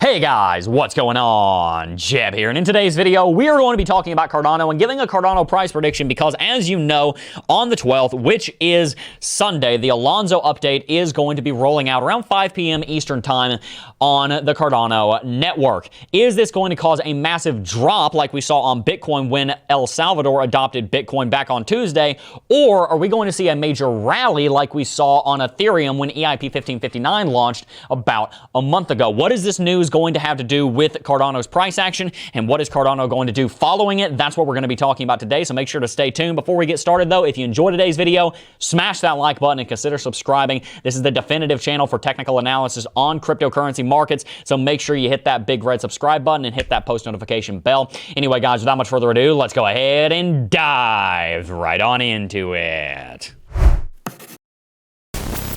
Hey guys, what's going on? Jebb here, and in today's video, we are going to be talking about Cardano and giving a Cardano price prediction because, as you know, on the 12th, which is Sunday, the Alonzo update is going to be rolling out around 5 p.m. Eastern Time on the Cardano network. Is this going to cause a massive drop like we saw on Bitcoin when El Salvador adopted Bitcoin back on Tuesday, or are we going to see a major rally like we saw on Ethereum when EIP 1559 launched about a month ago? What is this news going to have to do with Cardano's price action, and what is Cardano going to do following it? That's what we're going to be talking about today, so make sure to stay tuned. Before we get started, though, if you enjoyed today's video, smash that like button and consider subscribing. This is the definitive channel for technical analysis on cryptocurrency markets, so make sure you hit that big red subscribe button and hit that post notification bell. Anyway, guys, without much further ado, let's go ahead and dive right on into it.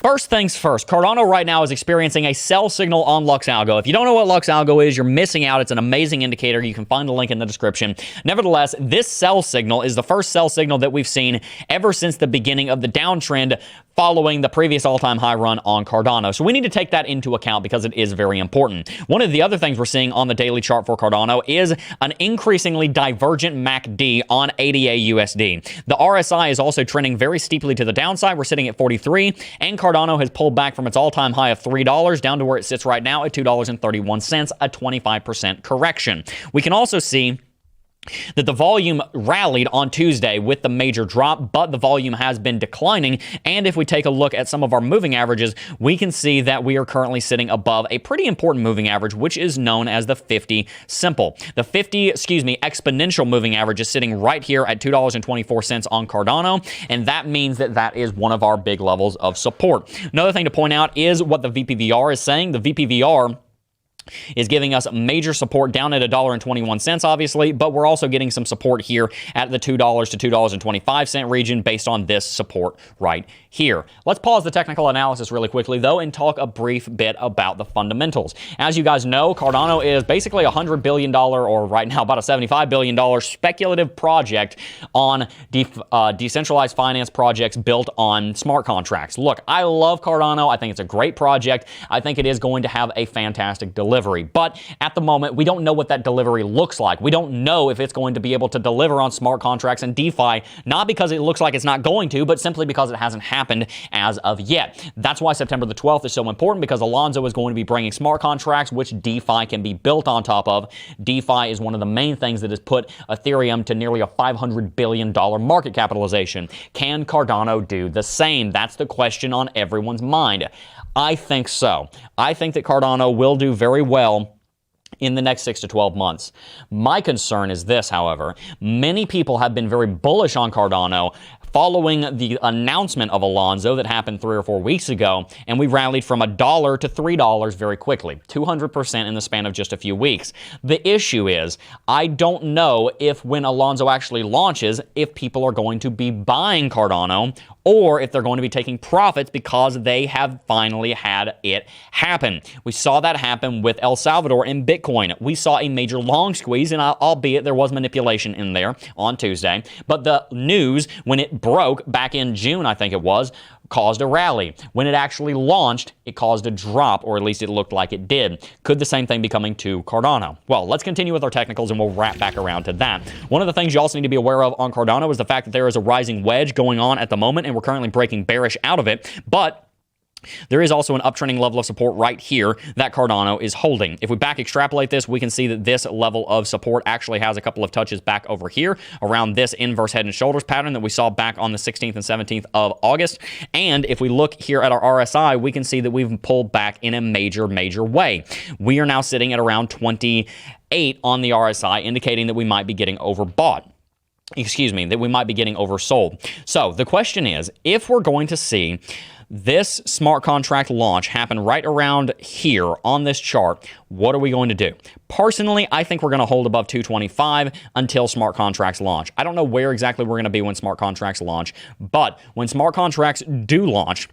First things first, Cardano right now is experiencing a sell signal on Lux Algo. If you don't know what Lux Algo is, you're missing out. It's an amazing indicator. You can find the link in the description. Nevertheless, this sell signal is the first sell signal that we've seen ever since the beginning of the downtrend following the previous all-time high run on Cardano. So we need to take that into account because it is very important. One of the other things we're seeing on the daily chart for Cardano is an increasingly divergent MACD on ADA USD. The RSI is also trending very steeply to the downside. We're sitting at 43, and Cardano has pulled back from its all-time high of $3 down to where it sits right now at $2.31, a 25% correction. We can also see that the volume rallied on Tuesday with the major drop, but the volume has been declining. And if we take a look at some of our moving averages, we can see that we are currently sitting above a pretty important moving average, which is known as the 50 simple. The 50, exponential moving average is sitting right here at $2.24 on Cardano, and that means that that is one of our big levels of support. Another thing to point out is what the VPVR is saying. The VPVR is giving us major support down at $1.21, obviously, but we're also getting some support here at the $2 to $2.25 region based on this support right here. Let's pause the technical analysis really quickly, though, and talk a brief bit about the fundamentals. As you guys know, Cardano is basically a $100 billion, or right now about a $75 billion speculative project on decentralized finance projects built on smart contracts. Look, I love Cardano. I think it's a great project. I think it is going to have a fantastic delivery. But at the moment, we don't know what that delivery looks like. We don't know if it's going to be able to deliver on smart contracts and DeFi, not because it looks like it's not going to, but simply because it hasn't happened as of yet. That's why September the 12th is so important, because Alonzo is going to be bringing smart contracts, which DeFi can be built on top of. DeFi is one of the main things that has put Ethereum to nearly a $500 billion market capitalization. Can Cardano do the same? That's the question on everyone's mind. I think so. I think that Cardano will do very well in the next 6 to 12 months. My concern is this, however. Many people have been very bullish on Cardano following the announcement of Alonzo that happened 3 or 4 weeks ago, and we rallied from $1 to $3 very quickly, 200% in the span of just a few weeks. The issue is, I don't know if when Alonzo actually launches, if people are going to be buying Cardano, or if they're going to be taking profits because they have finally had it happen. We saw that happen with El Salvador and Bitcoin. We saw a major long squeeze, and albeit there was manipulation in there on Tuesday, but the news, when it broke back in June, I think it was, caused a rally. When it actually launched, it caused a drop, or at least it looked like it did. Could the same thing be coming to Cardano? Well, let's continue with our technicals and we'll wrap back around to that. One of the things you also need to be aware of on Cardano is the fact that there is a rising wedge going on at the moment, and we're currently breaking bearish out of it, but there is also an uptrending level of support right here that Cardano is holding. If we back extrapolate this, we can see that this level of support actually has a couple of touches back over here around this inverse head and shoulders pattern that we saw back on the 16th and 17th of August. And if we look here at our RSI, we can see that we've pulled back in a major way. We are now sitting at around 28 on the RSI, indicating that we might be getting overbought. That we might be getting oversold. So the question is, if we're going to see this smart contract launch happen right around here on this chart, what are we going to do? Personally, I think we're going to hold above 225 until smart contracts launch. I don't know where exactly we're going to be when smart contracts launch, but when smart contracts do launch,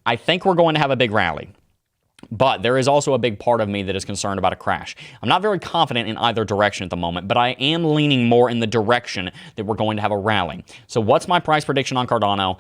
I think we're going to have a big rally. But there is also a big part of me that is concerned about a crash. I'm not very confident in either direction at the moment, but I am leaning more in the direction that we're going to have a rally. So what's my price prediction on Cardano?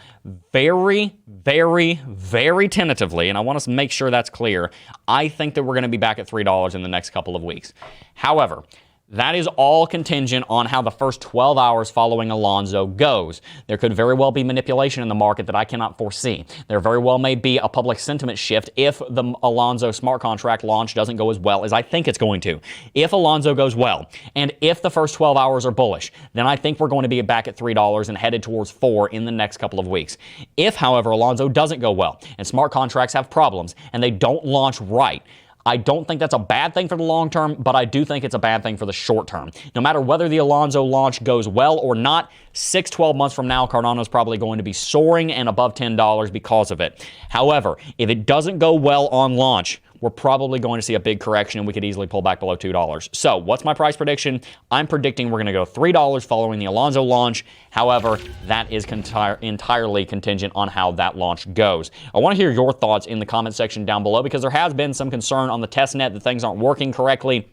Very, very, very tentatively, and I want to make sure that's clear, I think that we're going to be back at $3 in the next couple of weeks. However, that is all contingent on how the first 12 hours following Alonzo goes. There could very well be manipulation in the market that I cannot foresee. There very well may be a public sentiment shift if the Alonzo smart contract launch doesn't go as well as I think it's going to. If Alonzo goes well, and if the first 12 hours are bullish, then I think we're going to be back at $3 and headed towards $4 in the next couple of weeks. If, however, Alonzo doesn't go well, and smart contracts have problems, and they don't launch right, I don't think that's a bad thing for the long term, but I do think it's a bad thing for the short term. No matter whether the Alonzo launch goes well or not, 6-12 months from now, Cardano is probably going to be soaring and above $10 because of it. However, if it doesn't go well on launch, we're probably going to see a big correction and we could easily pull back below $2. So what's my price prediction? I'm predicting we're going to go $3 following the Alonzo launch. However, that is entirely contingent on how that launch goes. I want to hear your thoughts in the comment section down below because there has been some concern on the testnet that things aren't working correctly.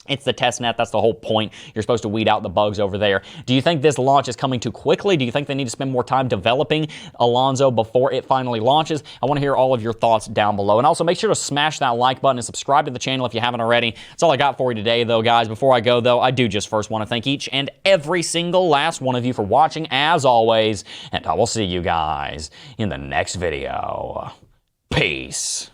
It's the testnet. That's the whole point. You're supposed to weed out the bugs over there. Do you think this launch is coming too quickly? Do you think they need to spend more time developing Alonzo before it finally launches? I want to hear all of your thoughts down below. And also make sure to smash that like button and subscribe to the channel if you haven't already. That's all I got for you today, though, guys. Before I go, though, I do just first want to thank each and every single last one of you for watching, as always. And I will see you guys in the next video. Peace.